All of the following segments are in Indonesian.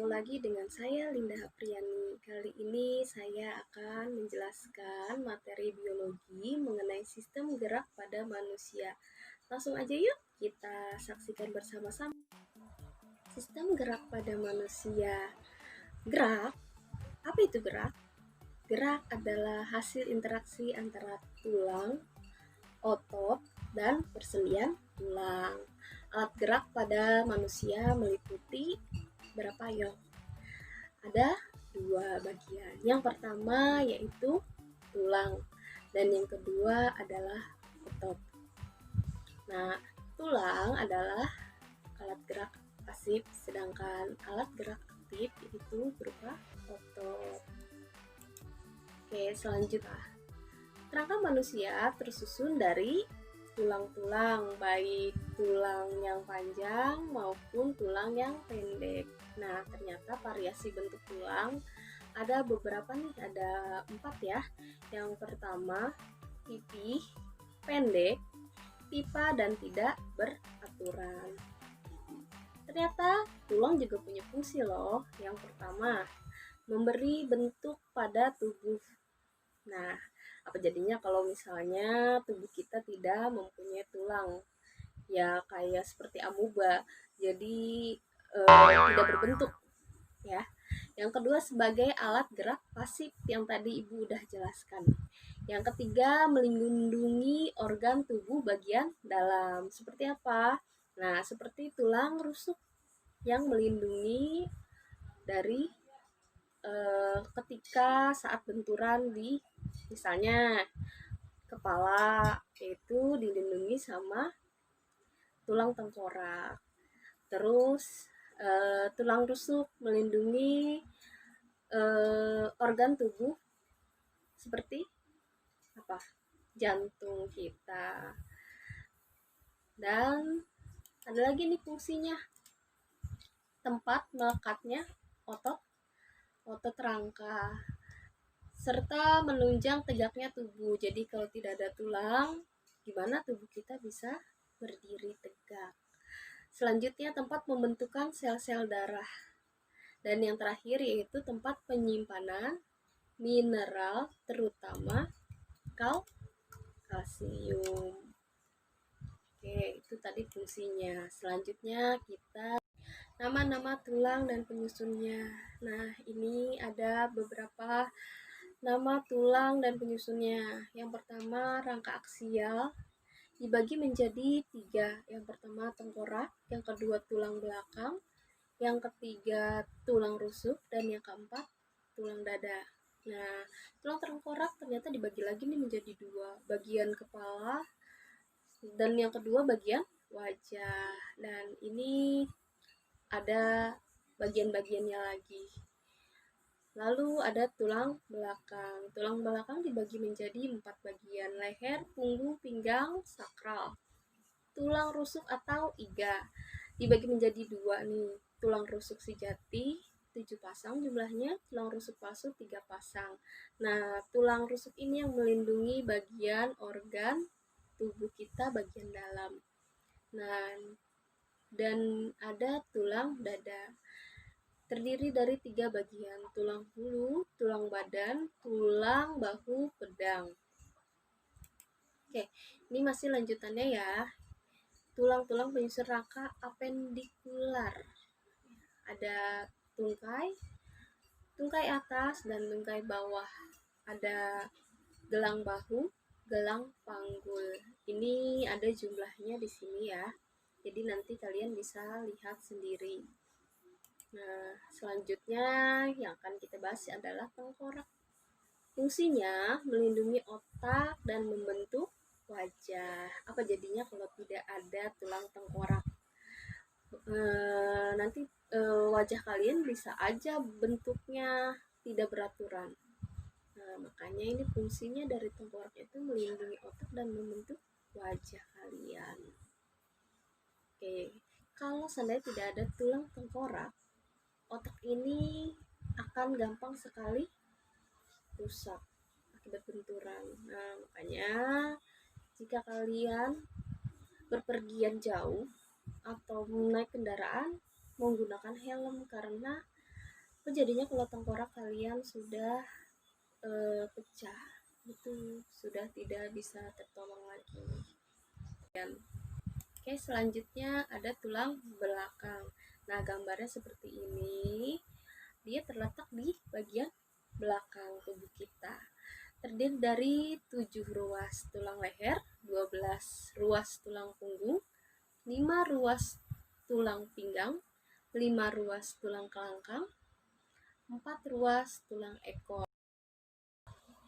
lagi dengan saya Linda Apriani. Kali ini saya akan menjelaskan materi biologi mengenai sistem gerak pada manusia. Langsung aja yuk kita saksikan bersama-sama. Sistem gerak pada manusia. Gerak, apa itu gerak? Gerak adalah hasil interaksi antara tulang, otot, dan persendian tulang. Alat gerak pada manusia meliputi berapa yuk? Ada dua bagian. Yang pertama yaitu tulang dan yang kedua adalah otot. Nah, tulang adalah alat gerak pasif, sedangkan alat gerak aktif itu berupa otot. Oke, selanjutnya. Kerangka manusia tersusun dari tulang-tulang, baik tulang yang panjang maupun tulang yang pendek. Nah, ternyata variasi bentuk tulang ada beberapa nih, ada 4 ya. Yang pertama, pipih, pendek, pipa, dan tidak beraturan. Ternyata tulang juga punya fungsi loh. Yang pertama, memberi bentuk pada tubuh. Nah, apa jadinya kalau misalnya tubuh kita tidak mempunyai tulang? Ya kayak seperti amuba, jadi tidak berbentuk ya. Yang kedua sebagai alat gerak pasif yang tadi Ibu udah jelaskan. Yang ketiga melindungi organ tubuh bagian dalam. Seperti apa? Nah, seperti tulang rusuk yang melindungi dari ketika saat benturan di misalnya kepala, itu dilindungi sama tulang tengkorak. Terus tulang rusuk melindungi organ tubuh seperti apa? Jantung kita. Dan ada lagi nih fungsinya, tempat melekatnya otot rangka serta menunjang tegaknya tubuh. Jadi kalau tidak ada tulang, gimana tubuh kita bisa berdiri tegak? Selanjutnya tempat pembentukan sel-sel darah. Dan yang terakhir yaitu tempat penyimpanan mineral terutama kalsium. Oke, itu tadi fungsinya. Selanjutnya kita nama-nama tulang dan penyusunnya. Nah, ini ada beberapa nama tulang dan penyusunnya. Yang pertama rangka aksial dibagi menjadi 3. Yang pertama tengkorak, yang kedua tulang belakang, yang ketiga tulang rusuk, dan yang keempat tulang dada. Nah, tulang tengkorak ternyata dibagi lagi nih menjadi 2, bagian kepala dan yang kedua bagian wajah. Dan ini ada bagian-bagiannya lagi. Lalu ada tulang belakang. Tulang belakang dibagi menjadi 4 bagian: leher, punggung, pinggang, sakral. Tulang rusuk atau iga dibagi menjadi 2 nih. Tulang rusuk sejati 7 pasang jumlahnya, tulang rusuk palsu 3 pasang. Nah, tulang rusuk ini yang melindungi bagian organ tubuh kita bagian dalam. Nah, dan ada tulang dada. Terdiri dari 3 bagian, tulang hulu, tulang badan, tulang bahu pedang. Oke, ini masih lanjutannya ya. Tulang-tulang penyusun rangka apendikular. Ada tungkai atas dan tungkai bawah. Ada gelang bahu, gelang panggul. Ini ada jumlahnya di sini ya. Jadi nanti kalian bisa lihat sendiri. Nah, selanjutnya yang akan kita bahas adalah tengkorak. Fungsinya melindungi otak dan membentuk wajah. Apa jadinya kalau tidak ada tulang tengkorak? Nanti wajah kalian bisa aja bentuknya tidak beraturan. Nah, makanya ini fungsinya dari tengkorak itu melindungi otak dan membentuk wajah kalian. Oke, kalau seandainya tidak ada tulang tengkorak, otak ini akan gampang sekali rusak akibat benturan. Nah, makanya jika kalian berpergian jauh atau naik kendaraan menggunakan helm, karena jadinya kalau tengkorak kalian sudah pecah, itu sudah tidak bisa tertolong lagi. Dan oke, selanjutnya ada tulang belakang. Nah, gambarnya seperti ini. Dia terletak di bagian belakang tubuh kita. Terdiri dari 7 ruas tulang leher, 12 ruas tulang punggung, 5 ruas tulang pinggang, 5 ruas tulang kelangkang, 4 ruas tulang ekor.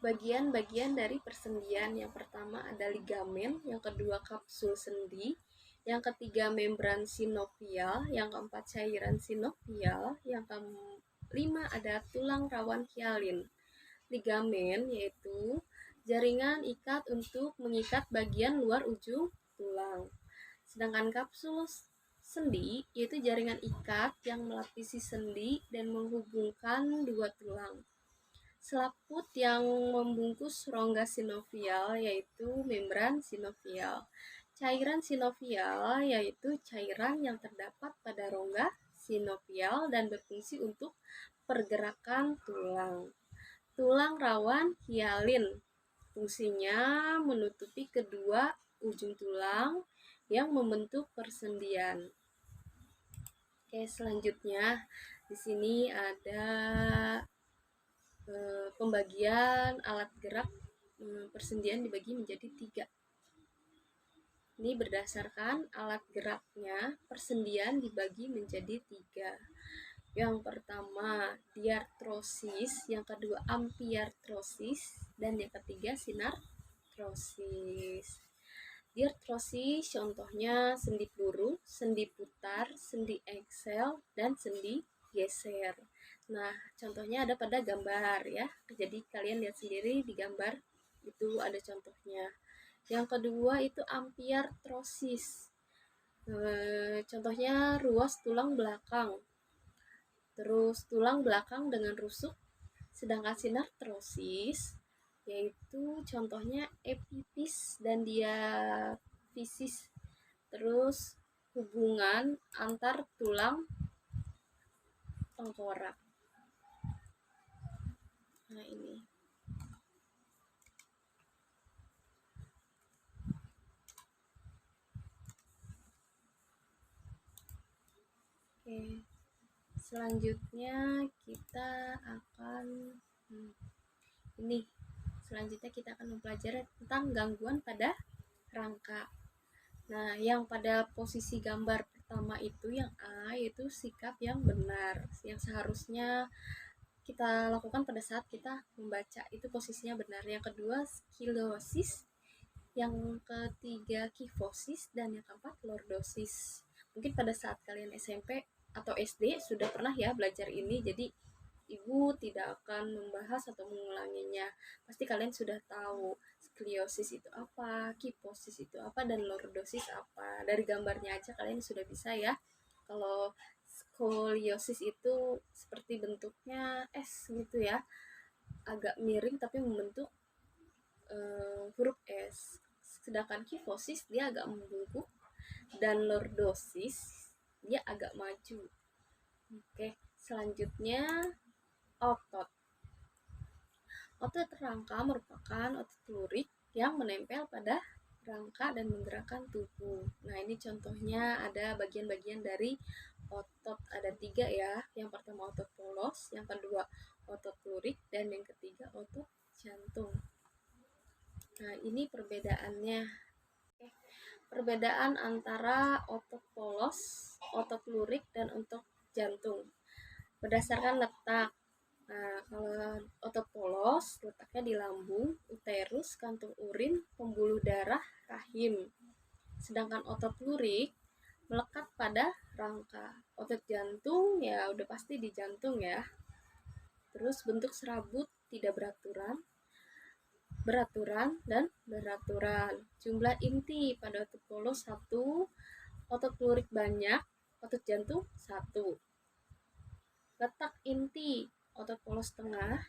Bagian-bagian dari persendian, yang pertama ada ligamen, yang kedua kapsul sendi, yang ketiga membran sinovial, yang keempat cairan sinovial, yang kelima ada tulang rawan hialin. Ligamen yaitu jaringan ikat untuk mengikat bagian luar ujung tulang. Sedangkan kapsul sendi yaitu jaringan ikat yang melapisi sendi dan menghubungkan dua tulang. Selaput yang membungkus rongga sinovial yaitu membran sinovial. Cairan sinovial yaitu cairan yang terdapat pada rongga sinovial dan berfungsi untuk pergerakan tulang. Tulang rawan hialin, fungsinya menutupi kedua ujung tulang yang membentuk persendian. Oke, selanjutnya di sini ada pembagian alat gerak persendian dibagi menjadi 3. Ini berdasarkan alat geraknya, persendian dibagi menjadi 3. Yang pertama diartrosis, yang kedua ampiartrosis, dan yang ketiga sinartrosis. Diartrosis contohnya sendi peluru, sendi putar, sendi engsel, dan sendi geser. Nah, contohnya ada pada gambar ya. Jadi kalian lihat sendiri di gambar itu ada contohnya. Yang kedua itu ampiartrosis. Contohnya ruas tulang belakang. Terus tulang belakang dengan rusuk. Sedangkan sinartrosis yaitu contohnya epifis dan diafisis. Terus hubungan antar tulang tengkorak. Nah, ini. Oke. Selanjutnya kita akan mempelajari tentang gangguan pada rangka. Nah, yang pada posisi gambar pertama itu yang A, yaitu sikap yang benar, yang seharusnya kita lakukan pada saat kita membaca, itu posisinya benar. Yang kedua skilosis, yang ketiga kifosis, dan yang keempat lordosis. Mungkin pada saat kalian SMP atau SD sudah pernah ya belajar ini, jadi ibu tidak akan membahas atau mengulanginya. Pasti kalian sudah tahu skoliosis itu apa, kifosis itu apa, dan lordosis apa. Dari gambarnya aja kalian sudah bisa ya. Kalau skoliosis itu seperti bentuknya S gitu ya, agak miring tapi membentuk huruf S. Sedangkan kifosis dia agak membungkuk, dan lordosis dia agak maju. Oke, selanjutnya otot. Otot rangka merupakan otot lurik yang menempel pada rangka dan menggerakkan tubuh. Nah, ini contohnya ada bagian-bagian dari otot, ada 3 ya. Yang pertama otot polos, yang kedua otot lurik, dan yang ketiga otot jantung. Nah, ini perbedaannya. Perbedaan antara otot polos, otot lurik, dan otot jantung berdasarkan letak. Nah, kalau otot polos letaknya di lambung, uterus, kantung urin, pembuluh darah, rahim. Sedangkan otot lurik melekat pada rangka. Otot jantung ya udah pasti di jantung ya. Terus bentuk serabut tidak beraturan, dan beraturan. Jumlah inti pada otot polos 1, otot lurik banyak, otot jantung 1. Letak inti otot polos tengah,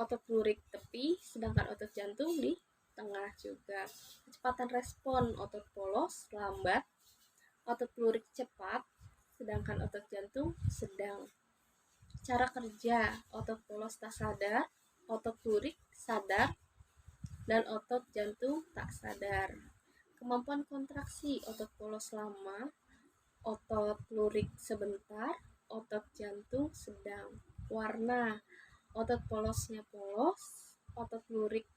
otot lurik tepi, sedangkan otot jantung di tengah juga. Kecepatan respon otot polos lambat, otot lurik cepat, sedangkan otot jantung sedang. Cara kerja otot polos tak sadar, otot lurik sadar, dan otot jantung tak sadar. Kemampuan kontraksi otot polos lama, otot lurik sebentar, otot jantung sedang. Warna otot polosnya polos, otot lurik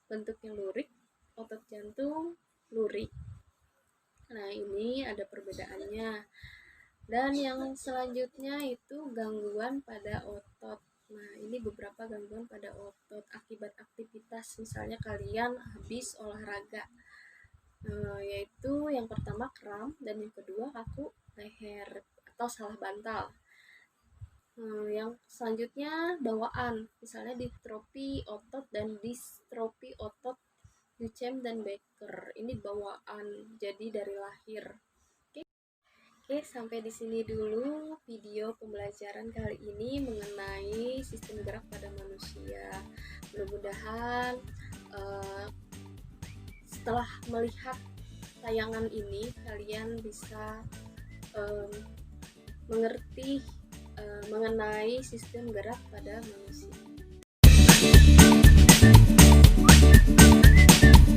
bentuknya lurik, otot jantung lurik. Nah, ini ada perbedaannya. Dan yang selanjutnya itu gangguan pada otot. Nah, ini beberapa gangguan pada otot akibat aktivitas, misalnya kalian habis olahraga. Yaitu yang pertama kram, dan yang kedua kaku leher atau salah bantal. Yang selanjutnya bawaan, misalnya ditrofi otot dan distrofi otot Duchenne dan Becker. Ini bawaan, jadi dari lahir. Oke, sampai di sini dulu video pembelajaran kali ini mengenai sistem gerak pada manusia. Mudah-mudahan setelah melihat tayangan ini kalian bisa mengerti mengenai sistem gerak pada manusia.